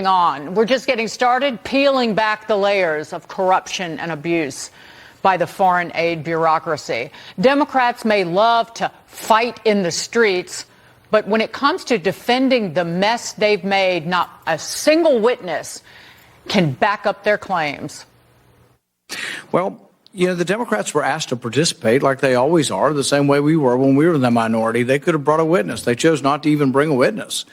on. We're just getting started peeling back the layers of corruption and abuse by the foreign aid bureaucracy. Democrats may love to fight in the streets, but when it comes to defending the mess they've made, not a single witness can back up their claims. Well, the Democrats were asked to participate like they always are, the same way we were when we were in the minority. They could have brought a witness. They chose not to even bring a witness.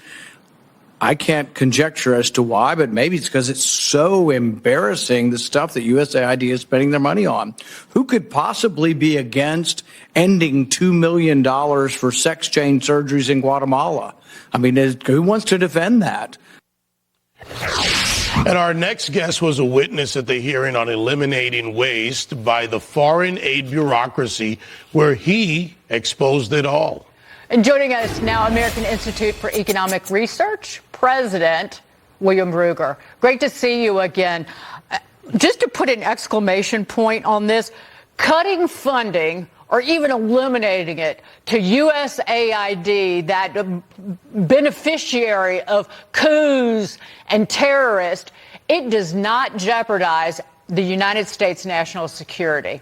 I can't conjecture as to why, but maybe it's because it's so embarrassing, the stuff that USAID is spending their money on. Who could possibly be against ending $2 million for sex change surgeries in Guatemala? I mean, who wants to defend that? And our next guest was a witness at the hearing on eliminating waste by the foreign aid bureaucracy, where he exposed it all. And joining us now, American Institute for Economic Research, President Will Ruger. Great to see you again. Just to put an exclamation point on this, cutting funding or even eliminating it to USAID, that beneficiary of coups and terrorists, it does not jeopardize the United States national security.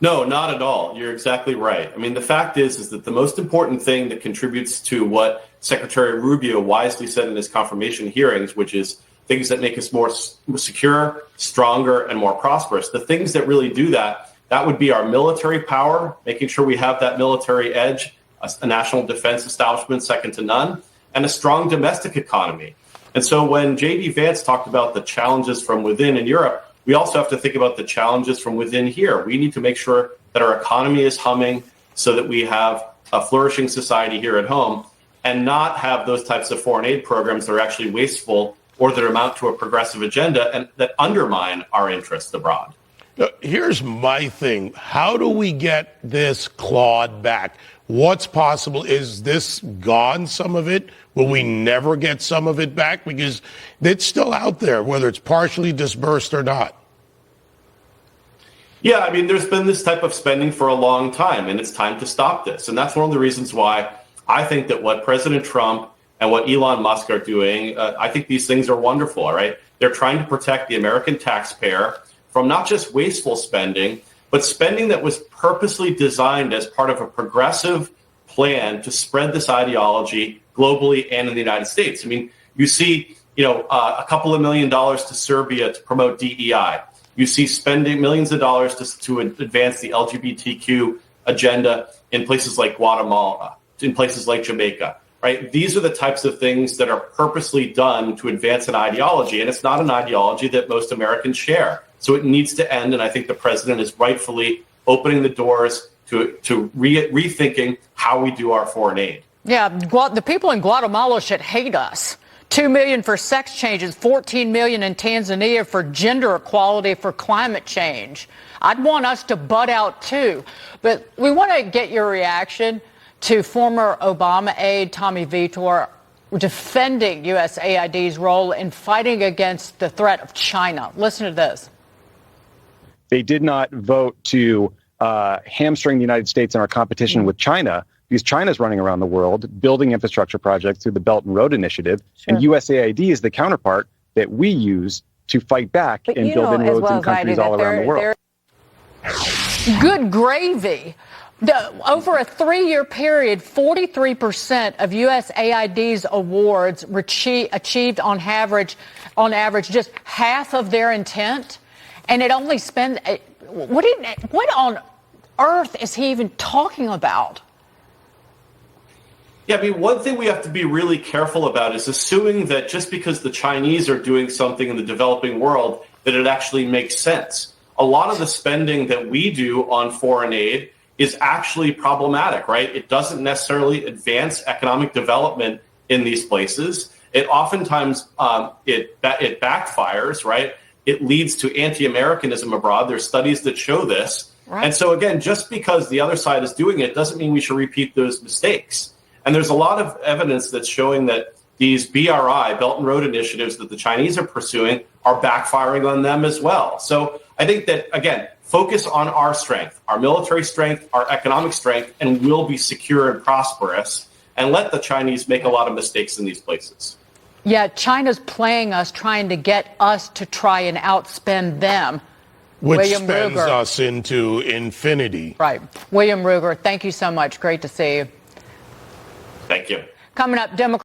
No, not at all. You're exactly right. I mean, the fact is that the most important thing that contributes to what Secretary Rubio wisely said in his confirmation hearings, which is things that make us more secure, stronger, and more prosperous, the things that really do that, that would be our military power, making sure we have that military edge, a national defense establishment second to none, and a strong domestic economy. And so when J.D. Vance talked about the challenges from within in Europe, we also have to think about the challenges from within here. We need to make sure that our economy is humming so that we have a flourishing society here at home and not have those types of foreign aid programs that are actually wasteful or that amount to a progressive agenda and that undermine our interests abroad. Here's my thing. How do we get this clawed back? What's possible? Is this gone, some of it? Will we never get some of it back? Because it's still out there, whether it's partially disbursed or not. Yeah, I mean, there's been this type of spending for a long time, and it's time to stop this. And that's one of the reasons why I think that what President Trump and what Elon Musk are doing, I think these things are wonderful, all right? They're trying to protect the American taxpayer from not just wasteful spending, but spending that was purposely designed as part of a progressive plan to spread this ideology globally and in the United States. I mean, you see, a couple of $1 million to Serbia to promote DEI. You see spending millions of dollars to advance the LGBTQ agenda in places like Guatemala, in places like Jamaica, right? These are the types of things that are purposely done to advance an ideology, and it's not an ideology that most Americans share. So it needs to end, and I think the president is rightfully opening the doors to rethinking how we do our foreign aid. Yeah, the people in Guatemala should hate us. $2 million for sex changes, $14 million in Tanzania for gender equality, for climate change. I'd want us to butt out too. But we want to get your reaction to former Obama aide Tommy Vitor defending USAID's role in fighting against the threat of China. Listen to this. They did not vote to hamstring the United States in our competition with China, because China's running around the world building infrastructure projects through the Belt and Road Initiative. Sure. And USAID is the counterpart that we use to fight back and build roads in countries all around the world. Good gravy. Over a 3-year period, 43% of USAID's awards achieved on average just half of their intent. And it only spends, what on earth is he even talking about? Yeah, I mean, one thing we have to be really careful about is assuming that just because the Chinese are doing something in the developing world, that it actually makes sense. A lot of the spending that we do on foreign aid is actually problematic, right? It doesn't necessarily advance economic development in these places. It oftentimes, it backfires, right? It leads to anti-Americanism abroad. There's studies that show this. Right. And so again, just because the other side is doing it doesn't mean we should repeat those mistakes. And there's a lot of evidence that's showing that these BRI, Belt and Road initiatives that the Chinese are pursuing, are backfiring on them as well. So I think that, again, focus on our strength, our military strength, our economic strength, and we'll be secure and prosperous. And let the Chinese make a lot of mistakes in these places. Yeah, China's playing us, trying to get us to try and outspend them. Which William spends Ruger. us into infinity. Right. William Ruger, thank you so much. Great to see you. Thank you. Coming up, Democrats.